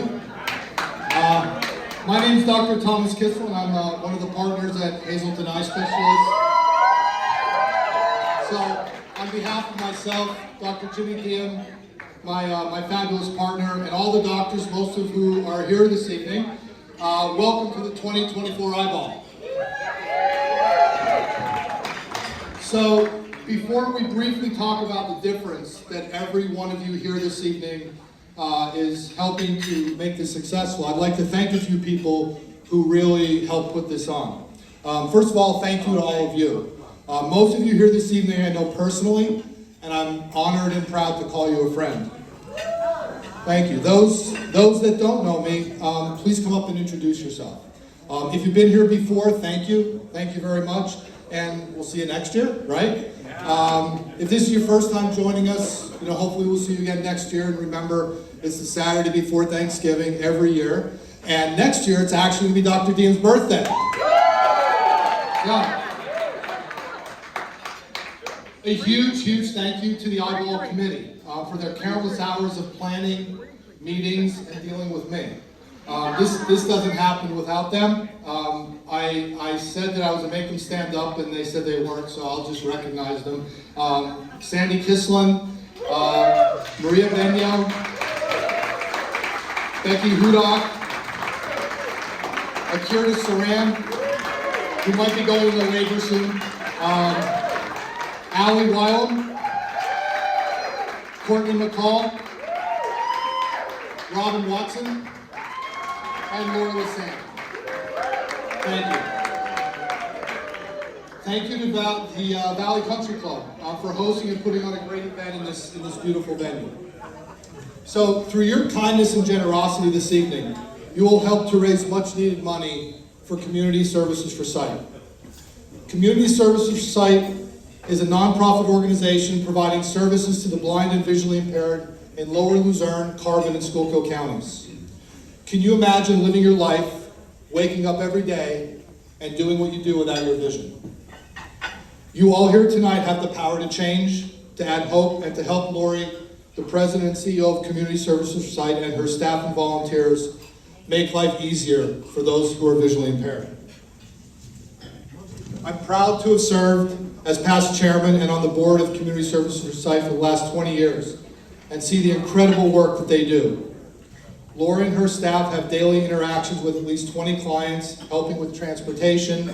doing? My name is Dr. Thomas Kissel, and I'm one of the partners at Hazelton Eye Specialists. So, on behalf of myself, Dr. Jimmy Diem, my fabulous partner, and all the doctors, most of who are here this evening, welcome to the 2024 Eyeball. So, before we briefly talk about the difference that every one of you here this evening is helping to make this successful, I'd like to thank a few people who really helped put this on. First of all, thank you to all of you. Most of you here this evening I know personally, and I'm honored and proud to call you a friend. Thank you. Those that don't know me, please come up and introduce yourself. If you've been here before, thank you. Thank you very much. And we'll see you next year, right? If this is your first time joining us, hopefully we'll see you again next year. And remember, it's the Saturday before Thanksgiving every year. And next year, it's actually going to be Dr. Diem's birthday. Yeah. A huge thank you to the Eyeball Committee for their countless hours of planning, meetings, and dealing with me. This doesn't happen without them. I said that I was going to make them stand up, and they said they weren't, so I'll just recognize them. Sandy Kislin, Maria Benyo, Becky Hudak, Akira Saran, who might be going into labor soon, Allie Wylam, Courtney McCall, Robin Watson, and Laura Lassane. Thank you. Thank you to the Valley Country Club for hosting and putting on a great event in this beautiful venue. So, through your kindness and generosity this evening, you will help to raise much needed money for Community Services for Sight. Community Services for Sight is a nonprofit organization providing services to the blind and visually impaired in Lower Luzerne, Carbon, and Schuylkill counties. Can you imagine living your life, waking up every day, and doing what you do without your vision? You all here tonight have the power to change, to add hope, and to help Lori, the President and CEO of Community Services for Sight, and her staff and volunteers make life easier for those who are visually impaired. I'm proud to have served as past chairman and on the board of Community Services for Sight for the last 20 years and see the incredible work that they do. Lori and her staff have daily interactions with at least 20 clients, helping with transportation,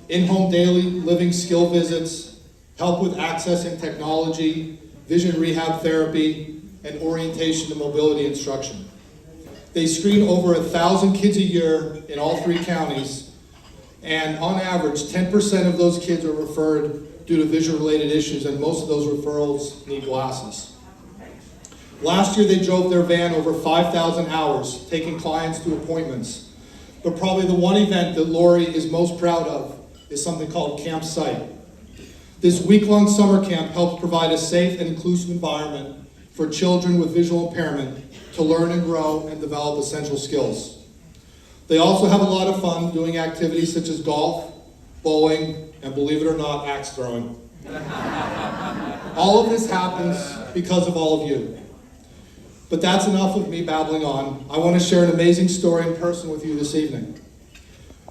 in-home daily living skill visits, help with accessing technology, vision rehab therapy, and orientation and mobility instruction. They screen over 1,000 kids a year in all 3 counties, and on average, 10% of those kids are referred due to vision-related issues, and most of those referrals need glasses. Last year, they drove their van over 5,000 hours, taking clients to appointments. But probably the one event that Lori is most proud of is something called Camp Sight. This week-long summer camp helps provide a safe and inclusive environment for children with visual impairment to learn and grow and develop essential skills. They also have a lot of fun doing activities such as golf, bowling, and believe it or not, axe throwing. All of this happens because of all of you. But that's enough of me babbling on. I want to share an amazing story in person with you this evening.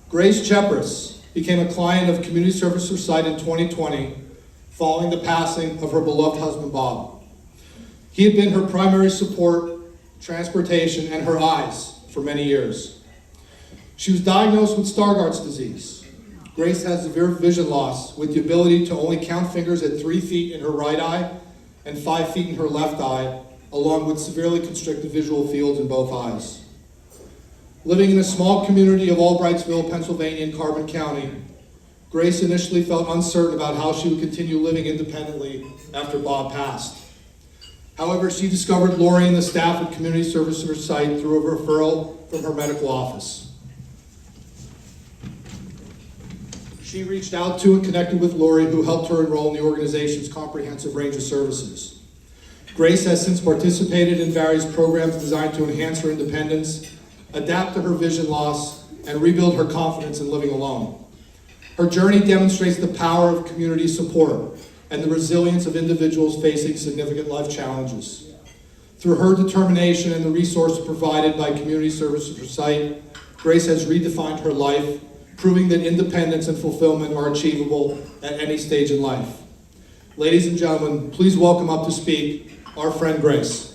Grace Chepris became a client of Community Services for Sight in 2020 following the passing of her beloved husband, Bob. He had been her primary support, transportation, and her eyes for many years. She was diagnosed with Stargardt's disease. Grace has severe vision loss with the ability to only count fingers at 3 feet in her right eye and 5 feet in her left eye, along with severely constricted visual fields in both eyes. Living in a small community of Albrightsville, Pennsylvania in Carbon County, Grace initially felt uncertain about how she would continue living independently after Bob passed. However, she discovered Lori and the staff at Community Services for Sight through a referral from her medical office. She reached out to and connected with Lori, who helped her enroll in the organization's comprehensive range of services. Grace has since participated in various programs designed to enhance her independence, adapt to her vision loss, and rebuild her confidence in living alone. Her journey demonstrates the power of community support and the resilience of individuals facing significant life challenges. Through her determination and the resources provided by Community Services for Sight, Grace has redefined her life, proving that independence and fulfillment are achievable at any stage in life. Ladies and gentlemen, please welcome up to speak our friend Grace.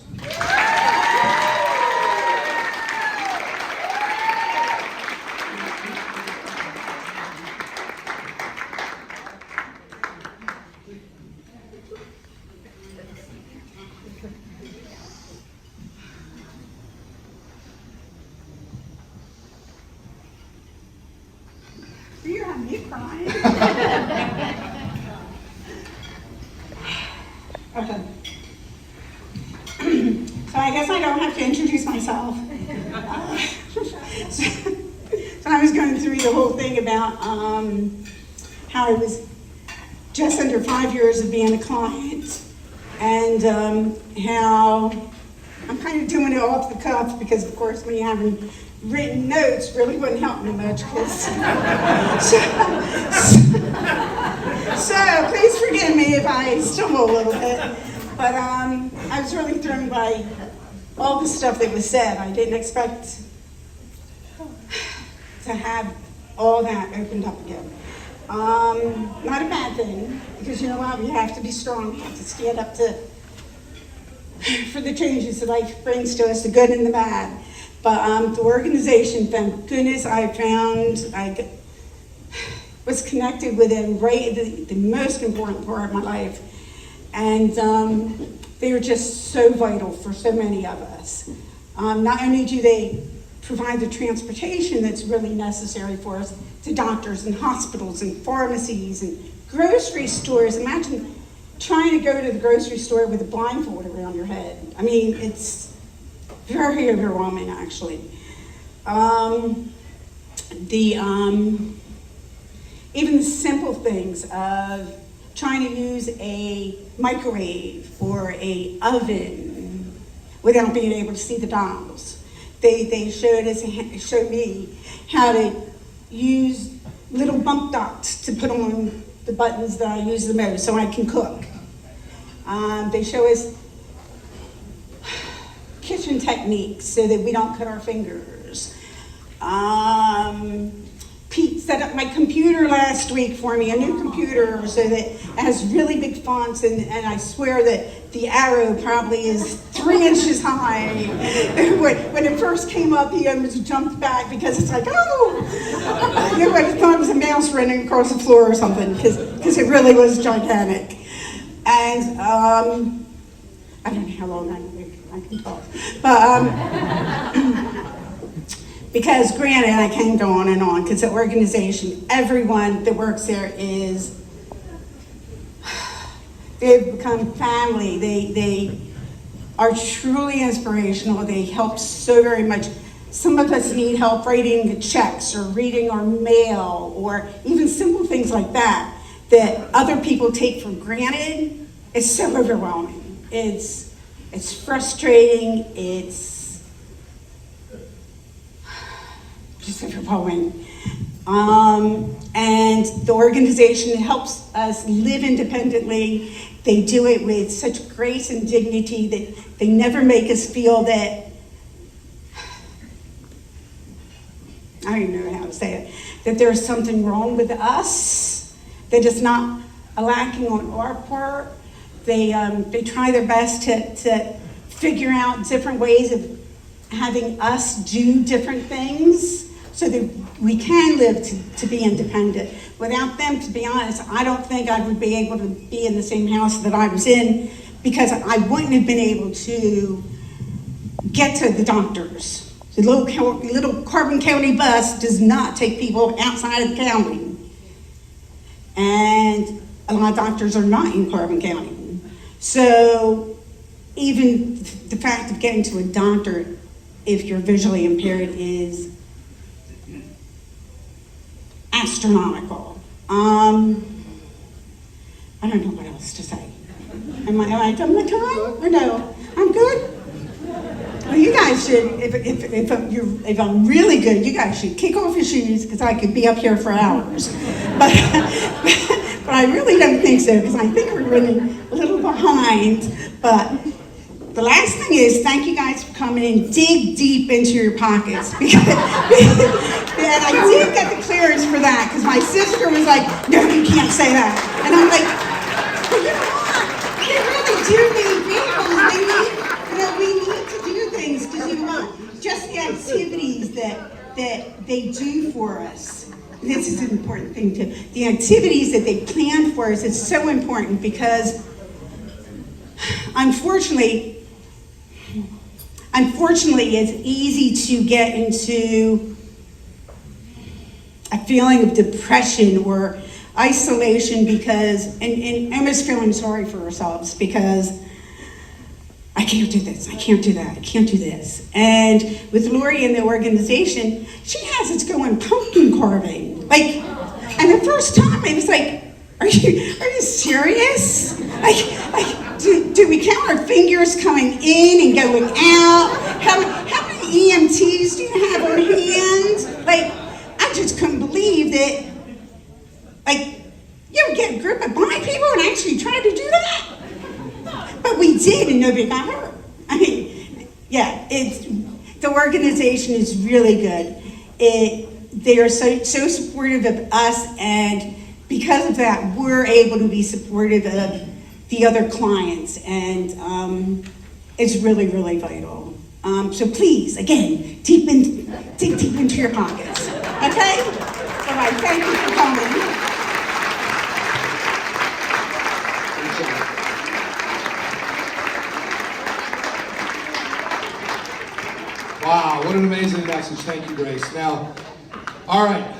You have me crying. Okay. So I guess I don't have to introduce myself. So I was going through the whole thing about how I was just under 5 years of being a client, and how I'm kind of doing it off the cuff because, of course, when you haven't written notes, really wouldn't help me much. So please forgive me if I stumble a little bit. But I was really thrown by all the stuff that was said. I didn't expect to have all that opened up again. Not a bad thing, because you know what, we have to be strong, we have to stand up for the changes that life brings to us, the good and the bad. But the organization, thank goodness, I was connected with them right at the most important part of my life. And they were just so vital for so many of us. Not only do they provide the transportation that's really necessary for us to doctors and hospitals and pharmacies and grocery stores. Imagine trying to go to the grocery store with a blindfold around your head. I mean, it's very overwhelming, actually. Even the simple things of trying to use a microwave or a oven without being able to see the dials. They showed me how to use little bump dots to put on the buttons that I use the most so I can cook. They show us kitchen techniques so that we don't cut our fingers. Pete set up my computer last week for me, a new computer, so that it has really big fonts, and I swear that the arrow probably is 3 inches high. When it first came up, he almost jumped back because it's like, oh! You would have thought it was a mouse running across the floor or something, because it really was gigantic. And I don't know how long I can talk, but because granted, I can't go on and on, because the organization, everyone that works there they've become family. They are truly inspirational. They help so very much. Some of us need help writing the checks or reading our mail, or even simple things like that other people take for granted. It's so overwhelming. It's frustrating. It's just overwhelming. And the organization helps us live independently. They do it with such grace and dignity that they never make us feel that, I don't even know how to say it, that there's something wrong with us, that it's not a lacking on our part. They try their best to figure out different ways of having us do different things so that we can live to be independent. Without them, to be honest, I don't think I would be able to be in the same house that I was in, because I wouldn't have been able to get to the doctors. The little Carbon County bus does not take people outside of the county. And a lot of doctors are not in Carbon County. So even the fact of getting to a doctor, if you're visually impaired, is astronomical. I don't know what else to say. Am I done my time? Or no? I'm good? Well, you guys should, if I'm really good, you guys should kick off your shoes, because I could be up here for hours. But I really don't think so, because I think we're running a little behind. But The last thing is, thank you guys for coming and dig deep into your pockets. Because, and I did get the clearance for that, because my sister was like, no, you can't say that. And I'm like, but you know what? They really do need vehicles. We need to do things, because you know what? Just the activities that they do for us. This is an important thing too. The activities that they plan for us is so important, because unfortunately, it's easy to get into a feeling of depression or isolation because, and almost feeling sorry for ourselves because I can't do this, I can't do that, I can't do this. And with Lori and the organization, she has us going pumpkin carving. Like, and the first time I was like, are you serious? Like, do we count our fingers coming in and going out? How many EMTs do you have on hand? Like, I just couldn't believe that, like, you would get a group of blind people and actually try to do that? But we did, and nobody got hurt. I mean, yeah, the organization is really good. They are so supportive of us, and because of that, we're able to be supportive of the other clients, and it's really, really vital. So please, again, dig deep into your pockets, okay? All right, thank you for coming. Wow, what an amazing message. Thank you, Grace. Now, all right,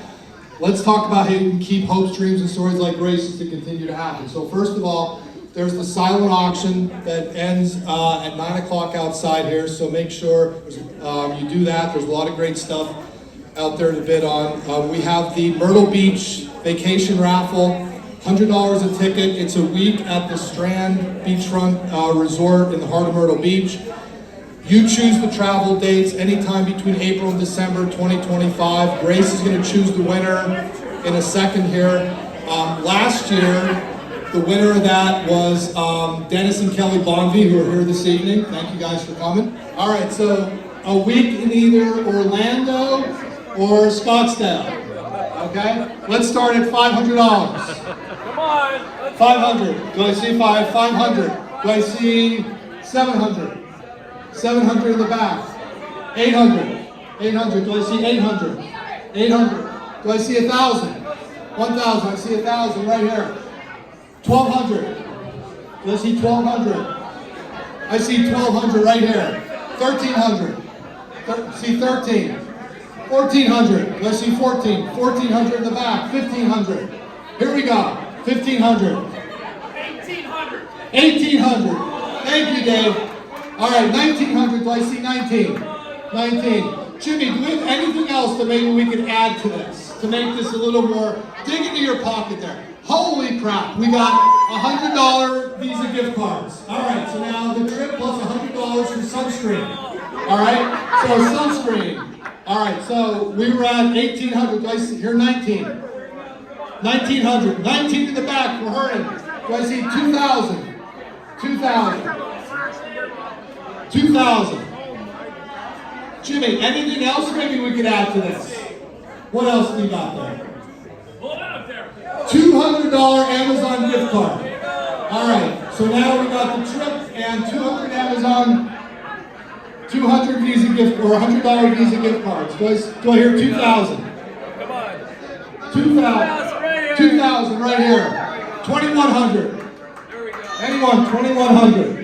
let's talk about how you can keep hopes, dreams, and stories like Grace's to continue to happen. So first of all, there's the silent auction that ends at 9 o'clock outside here, so make sure you do that. There's a lot of great stuff out there to bid on. We have the Myrtle Beach Vacation Raffle, $100 a ticket. It's a week at the Strand Beachfront Resort in the heart of Myrtle Beach. You choose the travel dates anytime between April and December 2025. Grace is going to choose the winner in a second here. Last year, the winner of that was Dennis and Kelly Bonvie, who are here this evening. Thank you guys for coming. All right, so a week in either Orlando or Scottsdale. Okay, let's start at $500. Come on. 500. Do I see 500? Do I see 700? 700 in the back. 800. 800. Do I see 800? 800. Do I see 1,000? 1,000. I see 1,000 right here. 1,200. Do I see 1,200? I see 1,200 right here. 1,300. See 13. 1,400. Do I see 14? 1,400 in the back. 1,500. Here we go. 1,500. 1,800. 1,800. Thank you, Dave. All right, 1,900. Do I see 19? 19. Jimmy, do we have anything else that maybe we could add to this to make this a little more? Dig into your pocket there. Holy crap! We got $100 Visa gift cards. All right, so now the trip plus $100 for sunscreen. All right, so sunscreen. All right, so we were at 1,800. Do I see here 19? 1,900. 19 in the back. We're hurting. Do I see 2,000? 2,000. 2,000. Jimmy, anything else maybe we could add to this? What else we got there? Hold it up there. $200 Amazon gift card. All right, so now we got the trip and 200 Amazon, 200 Visa gift, or $100 Visa gift cards. Do I hear 2,000? Come on. 2,000. 2,000 right here. 2,100. There we go. Anyone? 2,100.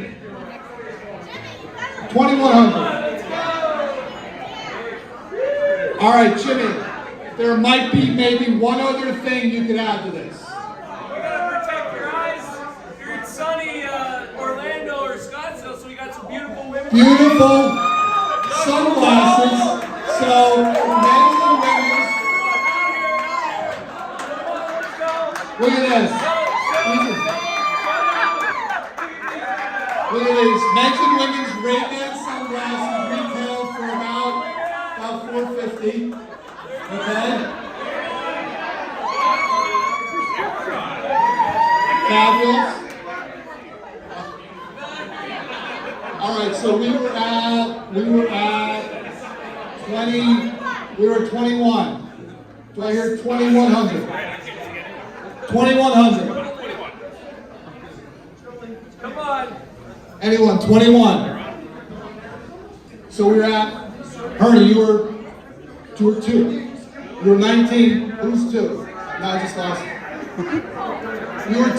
2,100. All right, Jimmy, there might be maybe one other thing you could add to this. You gotta protect your eyes. You're in sunny Orlando or Scottsdale, so we got some beautiful women. Beautiful sunglasses. So, men and women. Look at this. Look at these. Men's and women's Ray-Ban sunglasses retail for about $450. Okay. Fabulous. All right, We were at 20, we were at 21. Do I hear 2,100? 2,100. Come on. Anyone, 21. So we were at, Ernie, you were 2 or 2. You were 19. Who's 2? No, I just lost. You were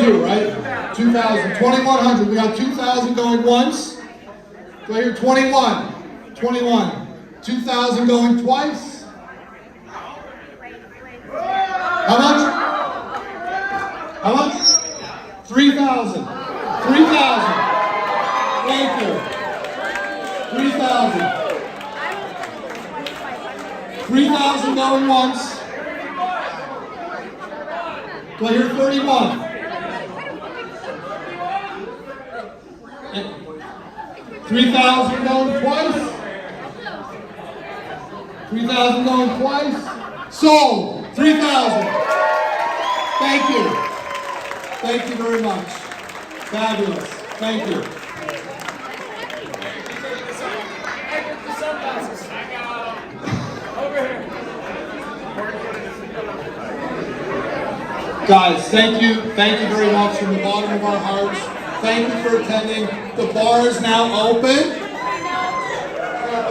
2, right? 2,000. 2,100. We got 2,000 going once. Do I hear 21? 21. 2,000 going twice. How much? How much? 3,000. 3,000. Thank you. 3,000. 3,000 going once. Do I hear 31? 3,000 going twice. 3,000 going twice. Sold. 3,000. Thank you. Thank you very much. Fabulous. Thank you. The sunglasses. Over here. Guys, thank you very much from the bottom of our hearts. Thank you for attending. The bar is now open.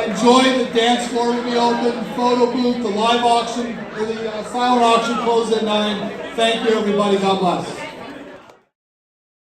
Enjoy, the dance floor will be open, photo booth, the live auction, or the silent auction closed at 9. Thank you everybody, God bless.